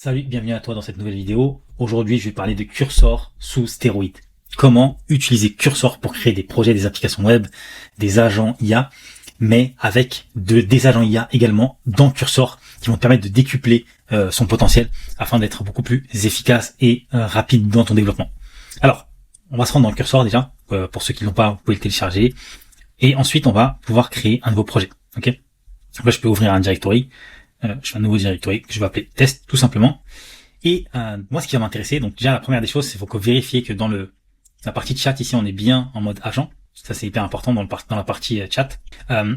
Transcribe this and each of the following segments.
Salut, bienvenue à toi dans cette nouvelle vidéo. Aujourd'hui, je vais parler de Cursor sous stéroïdes. Comment utiliser Cursor pour créer des projets, des applications web, des agents IA, mais avec des agents IA également dans Cursor qui vont te permettre de décupler son potentiel afin d'être beaucoup plus efficace et rapide dans ton développement. Alors, on va se rendre dans le Cursor déjà. Pour ceux qui l'ont pas, vous pouvez le télécharger. Et ensuite, on va pouvoir créer un nouveau projet. Ok. Donc là, je peux ouvrir un directory. Je fais un nouveau directory que je vais appeler test tout simplement. Et moi, ce qui va m'intéresser, donc déjà la première des choses, c'est qu'il faut vérifier que dans la partie chat ici, on est bien en mode agent. Ça, c'est hyper important dans la partie chat.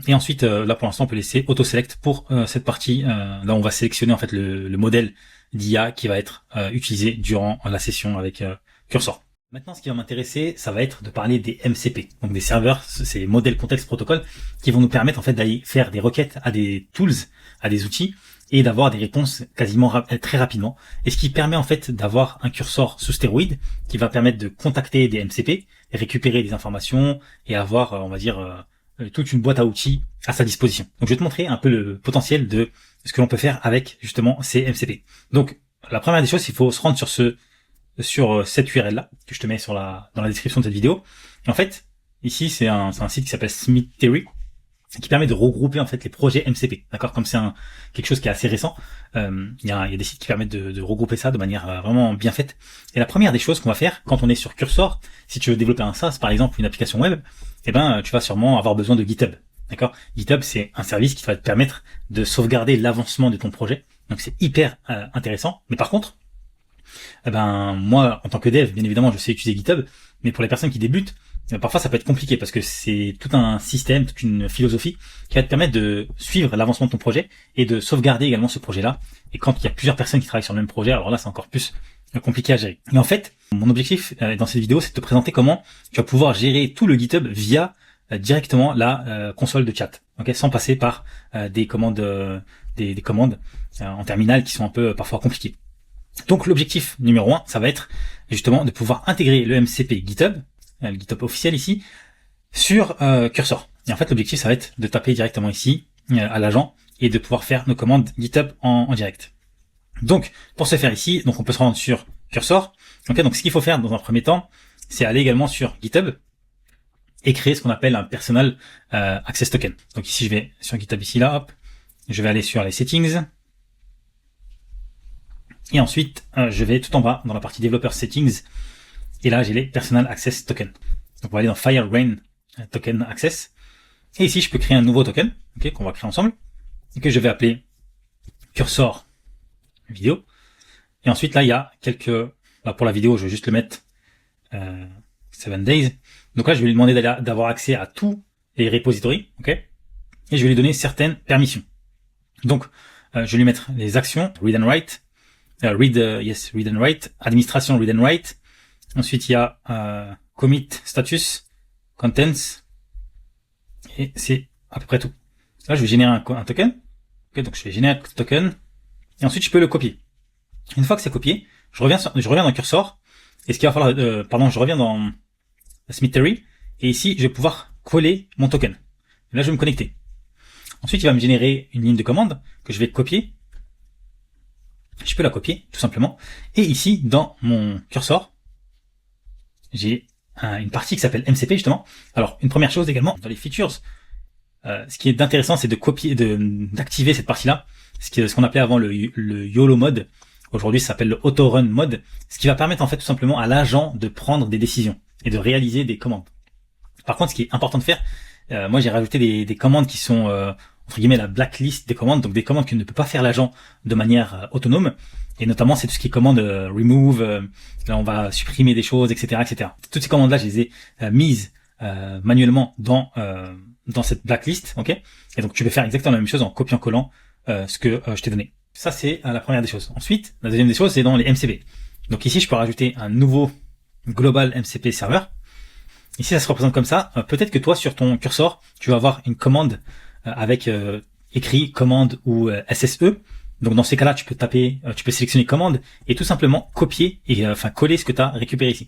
Et ensuite, là pour l'instant, on peut laisser auto-select pour cette partie. Là, on va sélectionner en fait le modèle d'IA qui va être utilisé durant la session avec Cursor. Maintenant, ce qui va m'intéresser, ça va être de parler des MCP, donc des serveurs, ces modèles contexte protocole, qui vont nous permettre en fait d'aller faire des requêtes à des tools, à des outils, et d'avoir des réponses quasiment très rapidement. Et ce qui permet en fait d'avoir un cursor sous stéroïde, qui va permettre de contacter des MCP, et récupérer des informations, et avoir, on va dire, toute une boîte à outils à sa disposition. Donc je vais te montrer un peu le potentiel de ce que l'on peut faire avec justement ces MCP. Donc la première des choses, il faut se rendre sur cette URL là que je te mets dans la description de cette vidéo. Et en fait, ici c'est un site qui s'appelle Smithery qui permet de regrouper en fait les projets MCP. D'accord, comme c'est quelque chose qui est assez récent, il y a des sites qui permettent de regrouper ça de manière vraiment bien faite. Et la première des choses qu'on va faire quand on est sur Cursor, si tu veux développer un SaaS par exemple, une application web, tu vas sûrement avoir besoin de GitHub. D'accord, GitHub c'est un service qui va te permettre de sauvegarder l'avancement de ton projet. Donc c'est hyper intéressant. Mais par contre, moi, en tant que dev, bien évidemment, je sais utiliser GitHub, mais pour les personnes qui débutent, parfois ça peut être compliqué parce que c'est tout un système, toute une philosophie qui va te permettre de suivre l'avancement de ton projet et de sauvegarder également ce projet-là. Et quand il y a plusieurs personnes qui travaillent sur le même projet, alors là, c'est encore plus compliqué à gérer. Mais en fait, mon objectif dans cette vidéo, c'est de te présenter comment tu vas pouvoir gérer tout le GitHub via directement la console de chat, ok, sans passer par des commandes, des commandes en terminal qui sont un peu parfois compliquées. Donc l'objectif numéro 1, ça va être justement de pouvoir intégrer le MCP GitHub, le GitHub officiel ici, sur Cursor. Et en fait l'objectif ça va être de taper directement ici à l'agent et de pouvoir faire nos commandes GitHub en direct. Donc pour ce faire ici, donc on peut se rendre sur Cursor. Okay, donc ce qu'il faut faire dans un premier temps, c'est aller également sur GitHub et créer ce qu'on appelle un personal access token. Donc ici je vais sur GitHub ici là, hop, je vais aller sur les settings. Et ensuite, je vais tout en bas dans la partie Developer Settings. Et là, j'ai les Personal Access Token. Donc, on va aller dans Fire Rain Token Access. Et ici, je peux créer un nouveau token, ok, qu'on va créer ensemble, et que je vais appeler Cursor Vidéo. Et ensuite, là, il y a pour la vidéo, je vais juste le mettre 7 days. Donc là, je vais lui demander d'avoir accès à tous les repositories, ok, et je vais lui donner certaines permissions. Donc, je vais lui mettre les actions, read and write, read and write, administration read and write. Ensuite, il y a commit status, contents, et c'est à peu près tout. Là, je vais générer un token. Okay, donc je vais générer un token, et ensuite je peux le copier. Une fois que c'est copié, je reviens dans Cursor, et ce qu'il va falloir, je reviens dans Smithery, et ici, je vais pouvoir coller mon token. Et là, je vais me connecter. Ensuite, il va me générer une ligne de commande que je vais copier. Je peux la copier, tout simplement. Et ici, dans mon cursor, j'ai une partie qui s'appelle MCP, justement. Alors, une première chose également, dans les features, ce qui est intéressant, c'est d'activer cette partie-là, ce qu'on appelait avant le YOLO mode. Aujourd'hui, ça s'appelle le Auto Run mode, ce qui va permettre, en fait, tout simplement à l'agent de prendre des décisions et de réaliser des commandes. Par contre, ce qui est important de faire, moi, j'ai rajouté des commandes qui sont entre guillemets la blacklist des commandes, donc des commandes que ne peut pas faire l'agent de manière autonome, et notamment c'est tout ce qui est commande remove, là on va supprimer des choses, etc., etc. Toutes ces commandes là, je les ai mises manuellement dans cette blacklist, ok. Et donc tu peux faire exactement la même chose en copiant-collant ce que je t'ai donné. Ça c'est la première des choses. Ensuite, la deuxième des choses, c'est dans les MCP. Donc ici je peux rajouter un nouveau global MCP server. Ici ça se représente comme ça. Peut-être que toi sur ton cursor, tu vas avoir une commande avec écrit commande ou SSE. Donc dans ces cas-là, tu peux sélectionner commande et tout simplement copier et coller ce que tu as récupéré ici.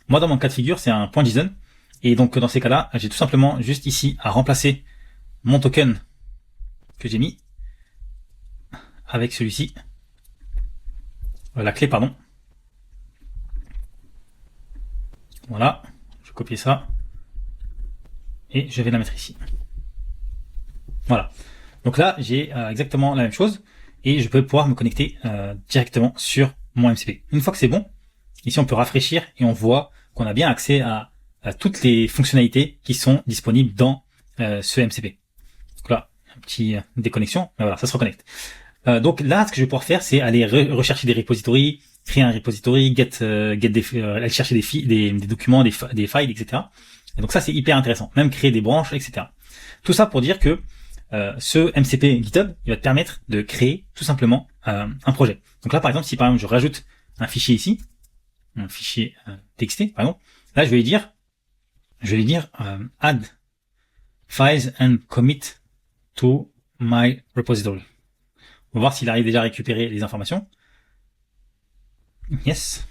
Moi dans mon cas de figure, c'est un .json, et donc dans ces cas-là, j'ai tout simplement juste ici à remplacer mon token que j'ai mis avec celui-ci la clé, pardon. Voilà, je vais copier ça et je vais la mettre ici. Voilà. Donc là, j'ai exactement la même chose et je peux pouvoir me connecter directement sur mon MCP. Une fois que c'est bon, ici on peut rafraîchir et on voit qu'on a bien accès à toutes les fonctionnalités qui sont disponibles dans ce MCP. Donc là, un petit déconnexion, mais voilà, ça se reconnecte. Donc là, ce que je vais pouvoir faire, c'est aller rechercher des repositories, créer un repository, aller chercher des documents, des files, etc. Et donc ça, c'est hyper intéressant. Même créer des branches, etc. Tout ça pour dire que ce MCP GitHub, il va te permettre de créer tout simplement un projet. Donc là, par exemple, si par exemple je rajoute un fichier ici, un fichier TXT, par exemple, là, je vais lui dire add files and commit to my repository. On va voir s'il arrive déjà à récupérer les informations. Yes.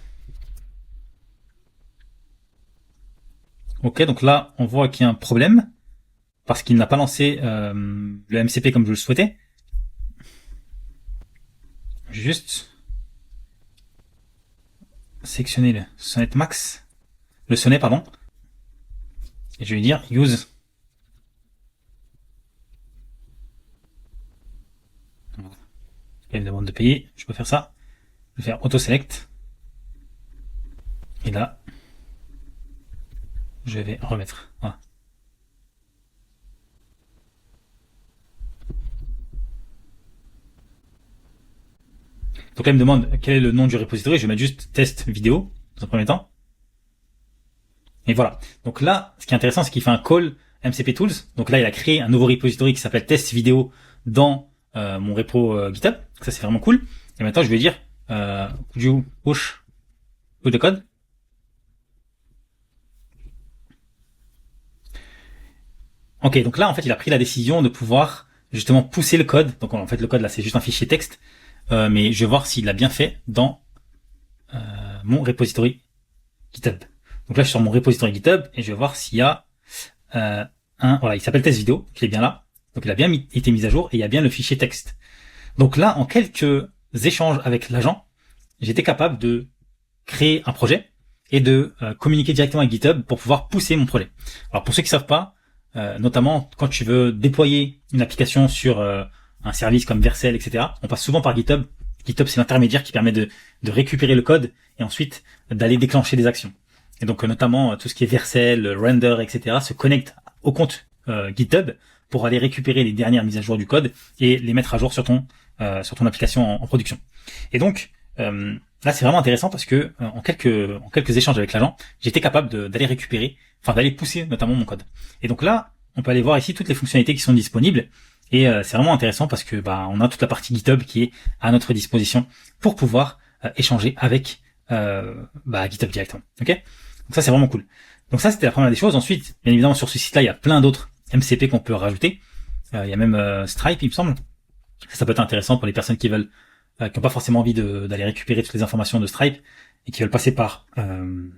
Ok, donc là, on voit qu'il y a un problème parce qu'il n'a pas lancé le MCP comme je le souhaitais. Juste sélectionner le sonnet max, le sonnet, pardon, et je vais lui dire use. Il me demande de payer, je peux faire ça. Je vais faire auto select. Et là, je vais remettre. Voilà. Donc là, il me demande quel est le nom du repository. Je vais mettre juste test vidéo dans un premier temps. Et voilà. Donc là, ce qui est intéressant, c'est qu'il fait un call MCP Tools. Donc là, il a créé un nouveau repository qui s'appelle test vidéo dans mon repo GitHub. Ça, c'est vraiment cool. Et maintenant, je vais dire could you push the code. Ok, donc là, en fait, il a pris la décision de pouvoir justement pousser le code. Donc en fait, le code là, c'est juste un fichier texte. Mais je vais voir s'il l'a bien fait dans mon repository GitHub. Donc là, je suis sur mon repository GitHub et je vais voir s'il y a voilà, il s'appelle test vidéo, qui est bien là. Donc il a bien été mis à jour et il y a bien le fichier texte. Donc là, en quelques échanges avec l'agent, j'étais capable de créer un projet et de communiquer directement avec GitHub pour pouvoir pousser mon projet. Alors pour ceux qui savent pas, notamment quand tu veux déployer une application sur un service comme Vercel, etc., on passe souvent par GitHub. GitHub, c'est l'intermédiaire qui permet de récupérer le code et ensuite d'aller déclencher des actions. Et donc notamment tout ce qui est Vercel, Render, etc. se connecte au compte GitHub pour aller récupérer les dernières mises à jour du code et les mettre à jour sur ton application en production. Et donc là, c'est vraiment intéressant parce que en quelques échanges avec l'agent, j'étais capable d'aller récupérer, d'aller pousser notamment mon code. Et donc là, on peut aller voir ici toutes les fonctionnalités qui sont disponibles. Et c'est vraiment intéressant parce que on a toute la partie GitHub qui est à notre disposition pour pouvoir échanger avec GitHub directement. Ok, donc ça c'est vraiment cool. Donc ça c'était la première des choses. Ensuite, bien évidemment sur ce site-là, il y a plein d'autres MCP qu'on peut rajouter. Il y a même Stripe, il me semble. Ça peut être intéressant pour les personnes qui veulent, qui n'ont pas forcément envie d'aller récupérer toutes les informations de Stripe et qui veulent passer par un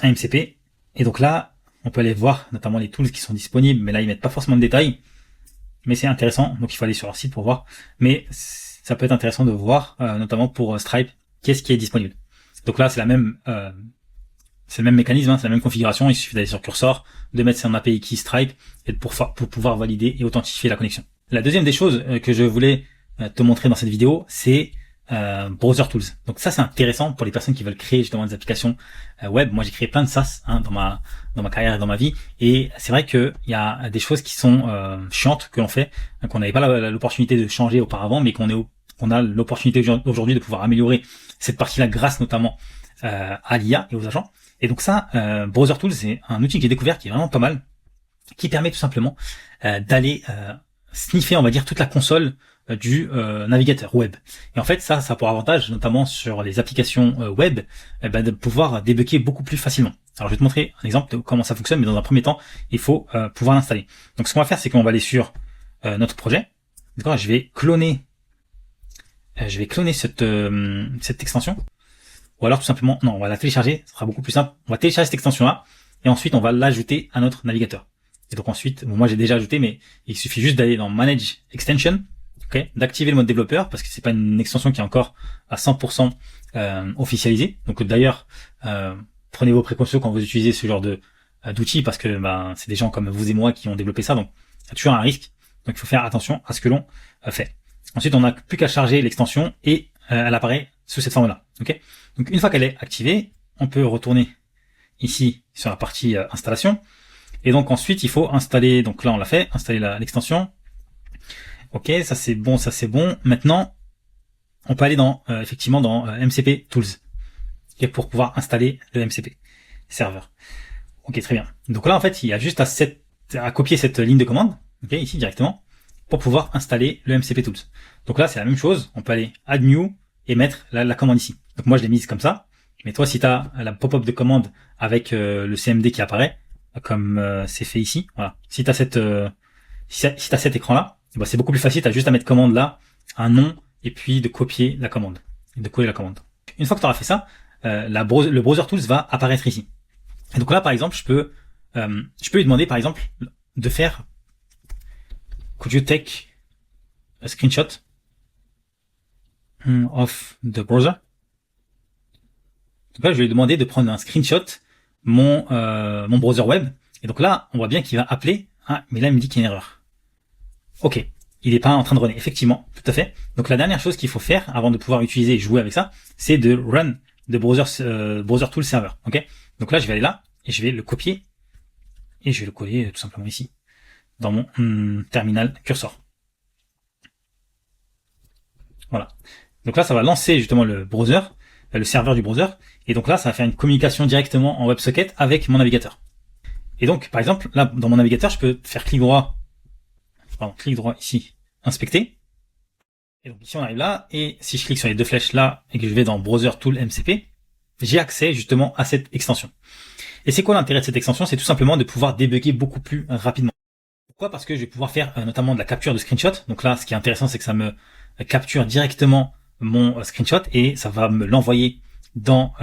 MCP. Et donc là, on peut aller voir notamment les tools qui sont disponibles, mais là ils mettent pas forcément de détails. Mais c'est intéressant, donc il faut aller sur leur site pour voir. Mais ça peut être intéressant de voir, notamment pour Stripe, qu'est-ce qui est disponible. Donc là, c'est le même mécanisme, c'est la même configuration. Il suffit d'aller sur Cursor, de mettre son API key Stripe et pour pouvoir valider et authentifier la connexion. La deuxième des choses que je voulais te montrer dans cette vidéo, c'est Browser Tools. Donc ça, c'est intéressant pour les personnes qui veulent créer justement des applications web. Moi, j'ai créé plein de SaaS dans ma carrière et dans ma vie, et c'est vrai que il y a des choses qui sont chiantes que l'on fait, qu'on n'avait pas l'opportunité de changer auparavant, mais qu'on a l'opportunité aujourd'hui de pouvoir améliorer cette partie-là grâce notamment à l'IA et aux agents. Et donc ça, Browser Tools, c'est un outil que j'ai découvert qui est vraiment pas mal, qui permet tout simplement d'aller sniffer, on va dire, toute la console du navigateur web. Et en fait, ça a pour avantage, notamment sur les applications web, de pouvoir débugger beaucoup plus facilement. Alors, je vais te montrer un exemple de comment ça fonctionne, mais dans un premier temps, il faut pouvoir l'installer. Donc, ce qu'on va faire, c'est qu'on va aller sur notre projet. D'accord, je vais cloner cette extension. Ou alors, tout simplement, non, on va la télécharger. Ce sera beaucoup plus simple. On va télécharger cette extension-là, et ensuite, on va l'ajouter à notre navigateur. Et donc ensuite, moi j'ai déjà ajouté, mais il suffit juste d'aller dans Manage Extension, ok, d'activer le mode développeur parce que c'est pas une extension qui est encore à 100% officialisée. Donc d'ailleurs, prenez vos précautions quand vous utilisez ce genre de d'outils parce que c'est des gens comme vous et moi qui ont développé ça, donc il y a toujours un risque. Donc il faut faire attention à ce que l'on fait. Ensuite, on n'a plus qu'à charger l'extension et elle apparaît sous cette forme-là. Ok. Donc une fois qu'elle est activée, on peut retourner ici sur la partie installation. Et donc ensuite, il faut installer. Donc là, on l'a fait, installer l'extension. Ok, ça c'est bon, ça c'est bon. Maintenant, on peut aller dans effectivement dans MCP Tools et pour pouvoir installer le MCP serveur. Ok, très bien. Donc là, en fait, il y a juste à copier cette ligne de commande, ok, ici directement, pour pouvoir installer le MCP Tools. Donc là, c'est la même chose. On peut aller Add New et mettre la commande ici. Donc moi, je l'ai mise comme ça. Mais toi, si tu as la pop-up de commande avec le CMD qui apparaît, comme c'est fait ici, voilà. Si tu as si t'as cet écran-là, c'est beaucoup plus facile. Tu as juste à mettre commande là, un nom, et puis de copier la commande, et de coller la commande. Une fois que tu auras fait ça, le browser tools va apparaître ici. Et donc là, par exemple, je peux lui demander, par exemple, de faire could you take a screenshot of the browser. Donc là, je vais lui demander de prendre un screenshot mon browser web. Et donc là, on voit bien qu'il va appeler. Ah, mais là, il me dit qu'il y a une erreur. Ok, il n'est pas en train de runner. Effectivement, tout à fait. Donc la dernière chose qu'il faut faire avant de pouvoir utiliser et jouer avec ça, c'est de run de browser tool server. Ok. Donc là, je vais aller là et je vais le copier et je vais le coller tout simplement ici dans mon terminal cursor. Voilà. Donc là, ça va lancer justement le browser, le serveur du browser, et donc là, ça va faire une communication directement en WebSocket avec mon navigateur. Et donc, par exemple, là, dans mon navigateur, je peux faire clic droit ici, inspecter. Et donc ici, on arrive là, et si je clique sur les deux flèches là, et que je vais dans Browser Tool MCP, j'ai accès justement à cette extension. Et c'est quoi l'intérêt de cette extension? C'est tout simplement de pouvoir débugger beaucoup plus rapidement. Pourquoi? Parce que je vais pouvoir faire notamment de la capture de screenshot. Donc là, ce qui est intéressant, c'est que ça me capture directement mon screenshot et ça va me l'envoyer dans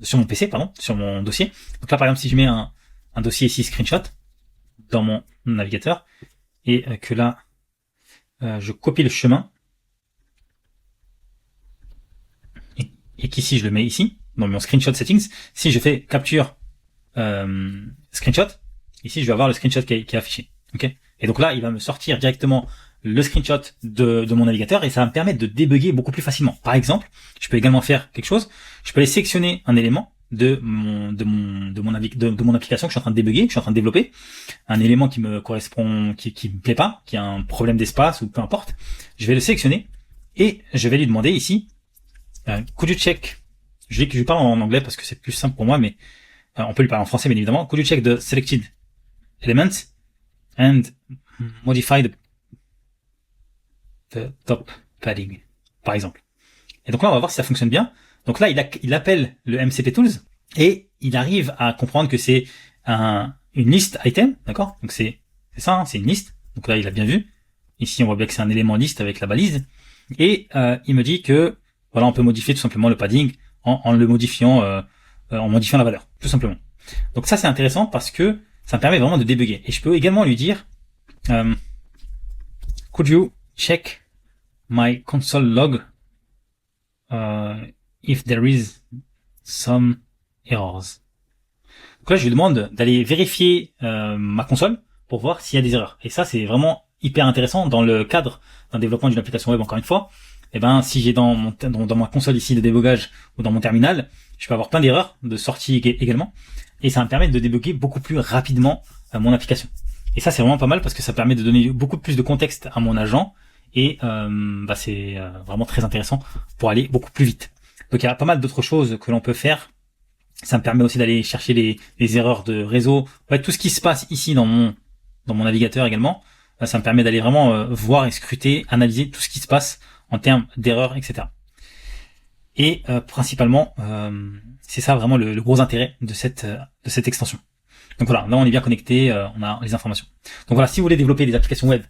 sur mon PC, sur mon dossier. Donc là, par exemple, si je mets un dossier ici screenshot dans mon navigateur et que là, je copie le chemin et qu'ici je le mets ici dans mon screenshot settings. Si je fais capture screenshot, ici je vais avoir le screenshot qui est affiché. Ok. Et donc là, il va me sortir directement le screenshot de mon navigateur et ça va me permettre de débugger beaucoup plus facilement. Par exemple, je peux également faire quelque chose. Je peux aller sélectionner un élément de mon application que je suis en train de débugger, que je suis en train de développer, un élément qui me correspond, qui me plaît pas, qui a un problème d'espace ou peu importe. Je vais le sélectionner et je vais lui demander ici, could you check, je parle en anglais parce que c'est plus simple pour moi, mais on peut lui parler en français bien évidemment. Could you check the selected elements and modify the top padding, par exemple. Et donc là, on va voir si ça fonctionne bien. Donc là, il appelle le MCP Tools et il arrive à comprendre que c'est une liste item, d'accord? Donc c'est ça, c'est une liste. Donc là, il a bien vu. Ici, on voit bien que c'est un élément liste avec la balise. Et il me dit que voilà, on peut modifier tout simplement le padding en le modifiant, en modifiant la valeur, tout simplement. Donc ça, c'est intéressant parce que ça me permet vraiment de débugger. Et je peux également lui dire, could you check my console log if there is some errors. Donc là, je lui demande d'aller vérifier ma console pour voir s'il y a des erreurs. Et ça, c'est vraiment hyper intéressant dans le cadre d'un développement d'une application web, encore une fois. Et ben, si j'ai dans ma console ici de débogage ou dans mon terminal, je peux avoir plein d'erreurs de sortie également. Et ça va me permettre de débugger beaucoup plus rapidement mon application. Et ça, c'est vraiment pas mal parce que ça permet de donner beaucoup plus de contexte à mon agent. Et c'est vraiment très intéressant pour aller beaucoup plus vite. Donc il y a pas mal d'autres choses que l'on peut faire. Ça me permet aussi d'aller chercher les erreurs de réseau. En fait, tout ce qui se passe ici dans mon navigateur également, ça me permet d'aller vraiment voir et scruter, analyser tout ce qui se passe en termes d'erreurs, etc. Et principalement, c'est ça vraiment le gros intérêt de cette extension. Donc voilà, là on est bien connecté, on a les informations. Donc voilà, si vous voulez développer des applications web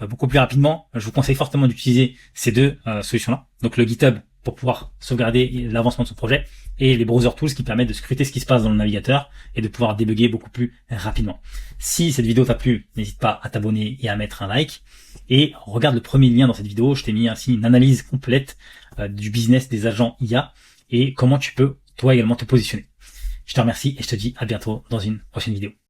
beaucoup plus rapidement, je vous conseille fortement d'utiliser ces deux solutions-là. Donc le GitHub pour pouvoir sauvegarder l'avancement de son projet et les browser tools qui permettent de scruter ce qui se passe dans le navigateur et de pouvoir débugger beaucoup plus rapidement. Si cette vidéo t'a plu, n'hésite pas à t'abonner et à mettre un like. et regarde le premier lien dans cette vidéo. Je t'ai mis ainsi une analyse complète du business des agents IA et comment tu peux toi également te positionner. Je te remercie et je te dis à bientôt dans une prochaine vidéo.